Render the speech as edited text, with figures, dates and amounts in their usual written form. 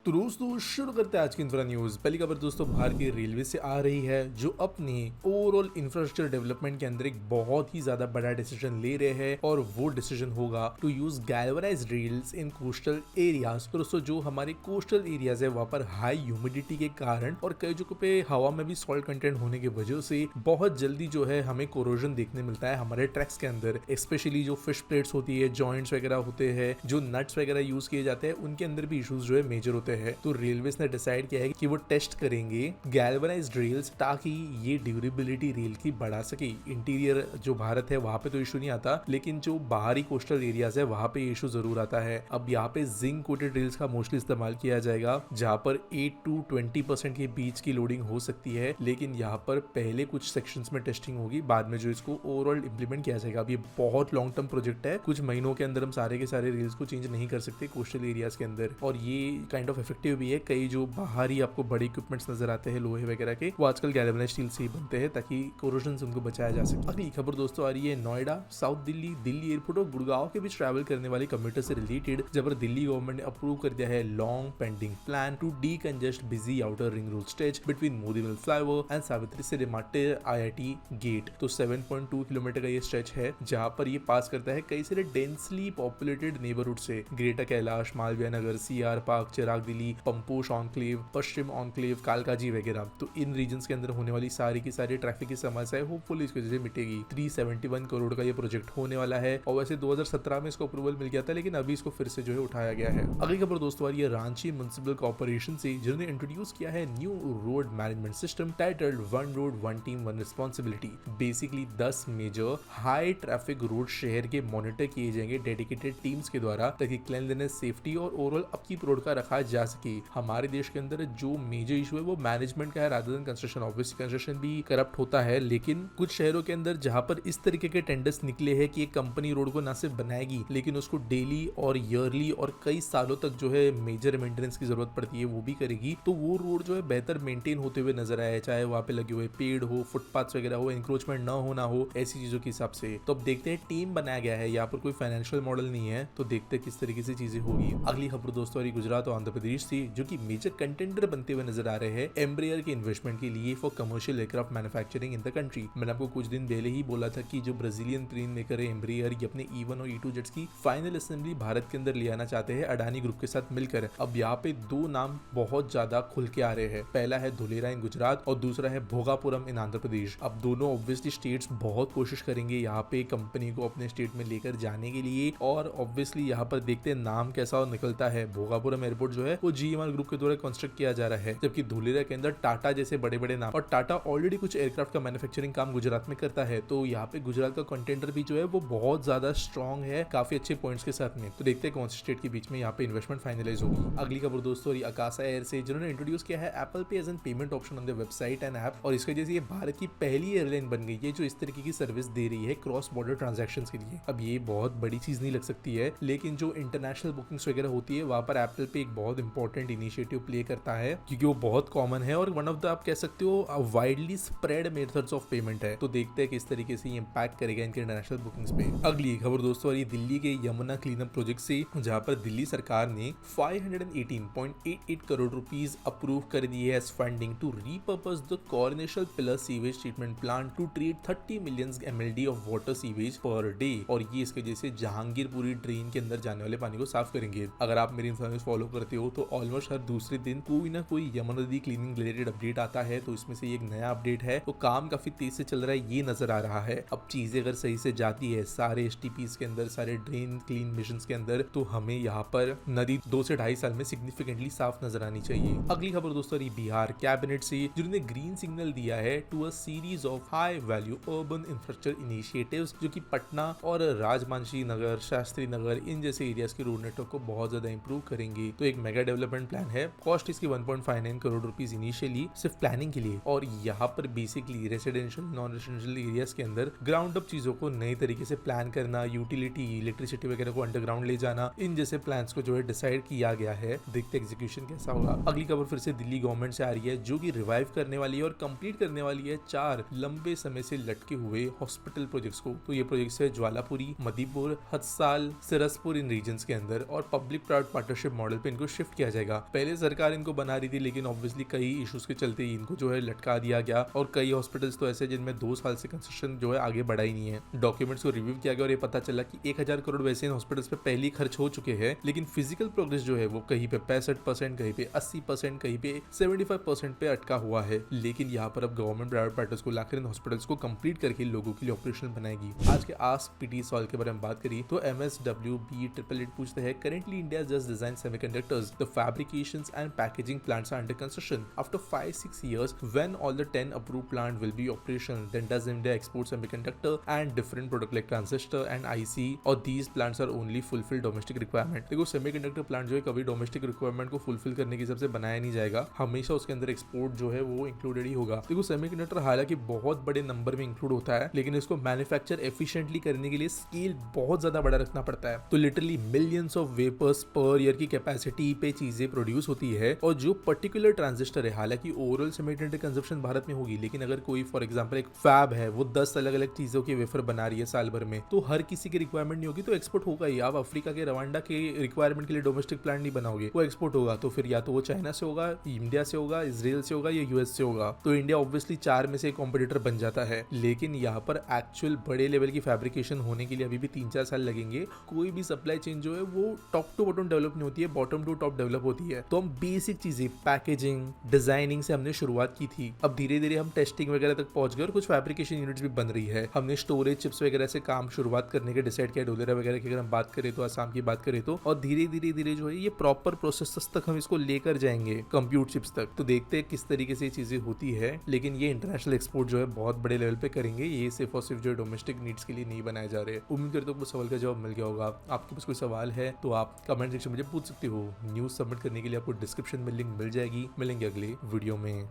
तो दोस्तों शुरू करते हैं आज की इंफ्रा न्यूज। पहली खबर दोस्तों भारतीय रेलवे से आ रही है, जो अपने ओवरऑल इंफ्रास्ट्रक्चर डेवलपमेंट के अंदर एक बहुत ही ज्यादा बड़ा डिसीजन ले रहे हैं और वो डिसीजन होगा to use galvanized rails in coastal areas. तो दोस्तों जो हमारे कोस्टल एरियाज है वहाँ पर हाई ह्यूमिडिटी के कारण और कई जगहों पे हवा में भी सॉल्ट कंटेंट होने की वजह से बहुत जल्दी जो है हमें कोरोजन देखने मिलता है हमारे ट्रैक्स के अंदर। स्पेशली जो फिश प्लेट्स होती है, जॉइंट्स वगैरह होते हैं, जो नट्स वगैरह यूज किए जाते हैं, उनके अंदर भी इश्यूज जो है मेजर होते हैं। तो रेलवे ने डिसाइड किया है कि वो टेस्ट करेंगे गैल्वनाइज्ड रेल्स ताकि ये ड्यूरेबिलिटी रेल की बढ़ा सके। इंटीरियर जो भारत है वहां पे तो इशू नहीं आता, लेकिन जो बाहरी कोस्टल एरियाज है वहां पे इशू जरूर आता है। अब यहाँ पे जिंक कोटेड रेल्स का मोस्टली इस्तेमाल किया जाएगा, जहाँ पर 8 to 20% के बीच की लोडिंग हो सकती है, लेकिन यहाँ पर पहले कुछ सेक्शंस में टेस्टिंग होगी, बाद में जो इसको ओवरऑल इंप्लीमेंट किया जाएगा। अब ये बहुत लॉन्ग टर्म प्रोजेक्ट है, कुछ महीनों के अंदर हम सारे के सारे रेल्स को चेंज नहीं कर सकते कोस्टल एरियाज के अंदर, और ये काइंड ऑफ इफेक्टिव भी है। कई जो बाहरी आपको बड़े इक्विपमेंट्स नजर आते हैं लोहे वगैरह के, वो आजकल गैल्वेनाइज्ड स्टील से ही बनते हैं ताकि कोरोजन से उनको बचाया जा सके। अगली खबर दोस्तों आ रही है नोएडा, साउथ दिल्ली, दिल्ली एयरपोर्ट और गुड़गांव के बीच ट्रैवल करने वाले कम्यूटर से रिलेटेड जब दिल्ली गवर्नमेंट ने अप्रूव कर दिया है long pending plan to decongest busy outer ring road stretch between Modi Mill flyover and Savitri cinema till IIT gate. तो 7.2 किलोमीटर का ये स्ट्रेच है, जहाँ पर ये पास करता है कई सारे डेंसली पॉपुलेटेड नेबरहुड से, greater Kailash, Malviya Nagar, CR park, चिराग दिल्ली, पंपोश ऑनक्लेव, पश्चिम ऑनक्लेव, कालकाजी वगैरह। तो इन रीजन्स के अंदर होने वाली सारी की सारी ट्रैफिक की समस्या है होपफुली इसकी वजह से मिटेगी। 371 करोड़ का ये प्रोजेक्ट होने वाला है, और वैसे 2017 में इसको अप्रूवल मिल गया था, लेकिन अभी इसको फिर से जो है उठाया गया है। अगली खबर दोस्तों आ रही है रांची म्युनिसिपल कॉर्पोरेशन से, जिन्होंने इंट्रोड्यूस किया है new road management system titled one road one team one responsibility. Basically 10 major high traffic road शहर के मॉनिटर किए जाएंगे डेडिकेटेड टीम्स के द्वारा, ताकि क्लीनलीनेस, सेफ्टी और ओवरऑल अपकीप रोड का रखा जा सके। हमारे देश के अंदर जो मेजर इशू है वो मैनेजमेंट का है rather than construction. Obviously construction भी करप्ट होता है, लेकिन कुछ शहरों के अंदर जहां पर इस तरीके के टेंडर्स निकले हैं कि एक कंपनी रोड को ना सिर्फ बनाएगी लेकिन उसको डेली और ईयरली और कई सालों तक जो है मेजर मेंटेनेंस की जरूरत पड़ती है, वो भी करेगी, तो वो रोड जो है बेहतर मेंटेन होते हुए नजर आए, चाहे वहां पे लगे हुए पेड़ हो, फुटपाथ वगैरह हो, इंक्रोचमेंट ना होना हो, ऐसी चीजों के हिसाब से। तो अब देखते हैं, टीम बनाया गया है, यहाँ पर कोई फाइनेंशियल मॉडल नहीं है, तो देखते हैं किस तरीके से चीजें होगी। अगली खबर दोस्तों गुजरात और आंध्र प्रदेश थी, जो कि मेजर कंटेंडर बनते हुए नजर आ रहे हैं एम्ब्रेयर के इन्वेस्टमेंट के लिए for commercial aircraft manufacturing in the country. मैंने आपको कुछ दिन पहले ही बोला था कि जो ब्राजीलियन प्लेन मेकर है एम्ब्रेयर, ये अपने E1 और E2 जेट्स की फाइनल असेंबली भारत के अंदर ले आना चाहते हैं अडानी ग्रुप के साथ मिलकर। अब यहाँ पे दो नाम बहुत ज्यादा खुल के आ रहे हैं, पहला है धुलेरा इन गुजरात और दूसरा है भोगापुरम इन आंध्र प्रदेश। अब दोनों ऑब्वियसली स्टेट्स बहुत कोशिश करेंगे यहाँ पे कंपनी को अपने स्टेट में लेकर जाने के लिए, और ऑब्वियसली यहाँ पर देखते हैं नाम कैसा निकलता है। भोगापुरम एयरपोर्ट जो है वो GMR ग्रुप के द्वारा कंस्ट्रक्ट किया जा रहा है, जबकि धुलेरा के अंदर टाटा जैसे बड़े बड़े नाम, और टाटा ऑलरेडी कुछ एयरक्राफ्ट का मैन्युफैक्चरिंग काम गुजरात में करता है, तो यहाँ पे गुजरात का कंटेंडर भी जो है वो बहुत ज्यादा स्ट्रॉन्ग है काफी अच्छे पॉइंट्स के साथ में। तो देखते हैं कौन से स्टेट के बीच में यहाँ पे इन्वेस्टमेंट फाइनलाइज होगी। अगली खबर दोस्तों अकाशा एयर से, जिन्होंने इंट्रोड्यूस किया है Apple Pay as an payment option on the website and app, और इसकी वजह से ये भारत की पहली एयरलाइन बन गई है जो इस तरीके की सर्विस दे रही है क्रॉस बॉर्डर ट्रांजैक्शन के लिए। अब ये बहुत बड़ी चीज नहीं लग सकती है, लेकिन जो इंटरनेशनल बुकिंग्स वगैरह होती है वहां पर एप्पल पे एक बहुत इंपॉर्टेंट इनिशिएटिव प्ले करता है, क्योंकि वो बहुत कॉमन है और वन ऑफ द आप कह सकते हो widely spread methods of payment है। तो देखते हैं किस तरीके से ये इंपैक्ट करेगा इनके इंटरनेशनल बुकिंग्स पे। अगली खबर दोस्तों ये दिल्ली के यमुना क्लीन अप प्रोजेक्ट से, जहां पर दिल्ली सरकार ने 518.88 करोड़ रुपीस अप्रूव कर दिए है funding to repurpose the coronation pillar sewage treatment plant to treat 30 million MLD of water sewage per day, और ये इसकी वजह से जहांगीरपुरी ड्रेन के अंदर जाने वाले पानी को साफ करेंगे। अगर आप मेरी इन्फॉर्मेशन फॉलो करते हो तो ऑलमोस्ट हर दूसरे दिन कोई ना कोई यमुना नदी क्लीनिंग रिलेटेड अपडेट आता है, तो इसमें से एक नया अपडेट है, तो काम काफी तेज से चल रहा है ये नजर आ रहा है। अब चीजें अगर सही से जाती है सारे STPs के अंदर, सारे ड्रेन क्लीन मिशन के अंदर, तो हमें यहाँ पर नदी 2 से 2.5 साल में सिग्निफिकेंटली साफ नजर आनी चाहिए। अगली खबर दोस्तों बिहार कैबिनेट से, जिन्होंने ग्रीन सिग्नल दिया है to a series of high value urban infrastructure initiatives, जो कि पटना और राजमांसी नगर, शास्त्री नगर, इन जैसे एरियाज के रोड नेटवर्क को बहुत ज्यादा इंप्रूव करेंगे। तो एक मेगा डेवलपमेंट प्लान है, कॉस्ट इसकी 1.59 करोड़ रुपीस इनिशियली सिर्फ प्लानिंग के लिए, और यहाँ पर basically residential non residential areas के अंदर ग्राउंड अप चीजों को नए तरीके से प्लान करना, यूटिलिटी इलेक्ट्रिसिटी वगैरह को अंडरग्राउंड ले जाना, इन जैसे प्लान्स को जो है डिसाइड किया गया है। देखते एग्जीक्यूशन कैसा होगा। अगली खबर फिर से दिल्ली गवर्नमेंट से आ रही है, जो कि रिवाइव करने वाली है और कंप्लीट करने वाली है 4 लंबे समय से लटके हुए हॉस्पिटल प्रोजेक्ट्स को। तो ये प्रोजेक्ट्स है ज्वालापुरी, मदीपुर, हत्साल, सिरसपुर इन रीजन्स के अंदर, और पब्लिक प्राइवेट पार्टनरशिप मॉडल पे इनको शिफ्ट किया जाएगा। पहले सरकार इनको बना रही थी, लेकिन ऑब्वियसली कई इश्यूज के चलते इनको जो है लटका दिया गया और कई हॉस्पिटल्स तो ऐसे जिनमें 2 साल से कंस्ट्रक्शन जो है आगे बढ़ा ही नहीं है। डॉक्यूमेंट्स को रिव्यू किया गया और ये पता चला कि 1000 करोड़ वैसे इन हॉस्पिटल्स पे पहले ही खर्च हो चुके हैं, लेकिन फिजिकल प्रोग्रेस जो है वो कहीं पे 65%, कहीं पे 80%, कहीं पे 75% पे अटका हुआ है। लेकिन यहाँ पर अब गवर्नमेंट प्राइवेट पार्टनर्स को लाकर इन हॉस्पिटल्स को कंप्लीट करके लोगों के लिए ऑपरेशनल बनाएगी। आज के आस्क पीटी सवाल के बारे में बात करी तो MSWB888 पूछते हैं, currently India just design semiconductors, the fabrications and packaging plants are under construction. After 5-6 years, when all the 10 approved plant will be operational, then does India export semiconductor and different product like transistor and IC, or these plants are only fulfill domestic requirement? देखो semiconductor plant जो है कभी domestic requirement को fulfil करने के हिसाब से बनाया नहीं जाएगा, हमेशा उसके अंदर एक्सपोर्ट जो है वो इंक्लूडेड ही होगा। देखो सेमीकंडक्टर हालांकि बहुत बड़े नंबर में इंक्लूड होता है, लेकिन इसको मैन्युफैक्चर एफिशिएंटली करने के लिए स्केल बहुत ज्यादा बड़ा रखना पड़ता है। तो literally millions of wafers per year की कैपेसिटी पे चीजें प्रोड्यूस होती है। और जो पर्टिकुलर ट्रांजिस्टर है, हालांकि ओवरऑल सेमीकंडक्टर कंजप्शन भारत में होगी, लेकिन अगर कोई फॉर एग्जांपल एक फैब है, वो 10 अलग अलग चीजों के वेफर बना रही है साल भर में, तो हर किसी की रिक्वायरमेंट नहीं होगी तो एक्सपोर्ट होगा ही। आप अफ्रीका के रवांडा के रिक्वायरमेंट के लिए डोमेस्टिक प्लांट नहीं बनाओगे, वो एक्सपोर्ट होगा। तो फिर या तो वो चाइना से होगा, इंडिया से होगा, इजराइल से होगा या यूएस से होगा। तो इंडिया ऑब्वियसली 4 में से कॉम्पिटिटर बन जाता है। लेकिन यहाँ पर एक्चुअल बड़े लेवल की फैब्रिकेशन होने के लिए अभी भी 3-4 साल लगेंगे। कोई भी सप्लाई चेन जो है वो टॉप टू बॉटम डेवलप नहीं होती है, बॉटम टू टॉप डेवलप होती है। तो हम बेसिक चीजें पैकेजिंग डिजाइनिंग से हमने शुरुआत की थी, अब धीरे धीरे हम टेस्टिंग वगैरह तक पहुंच गए और कुछ फैब्रिकेशन यूनिट्स भी बन रही है। हमने स्टोरेज चिप्स वगैरह से काम शुरुआत करने के डिसाइड किया, डोलेरा वगैरह की अगर हम बात करें तो, आसाम की बात करें तो, और धीरे धीरे जो है ये प्रॉपर प्रोसेस तक हम इसको लेकर जाएंगे, कंप्यूट चिप्स तक। तो देखते हैं किस तरीके से ये चीजें होती है, लेकिन ये इंटरनेशनल एक्सपोर्ट जो है बहुत बड़े लेवल पे करेंगे, ये सिर्फ और सिर्फ जो डोमेस्टिक नीड्स के लिए नहीं बनाए जा रहे। उम्मीद करता हूँ सवाल का जवाब मिल गया होगा। आपके पास कोई सवाल है तो आप कमेंट सेक्शन में मुझे पूछ सकते हो। न्यूज सबमिट करने के लिए आपको डिस्क्रिप्शन में लिंक मिल जाएगी। मिलेंगे अगले वीडियो में।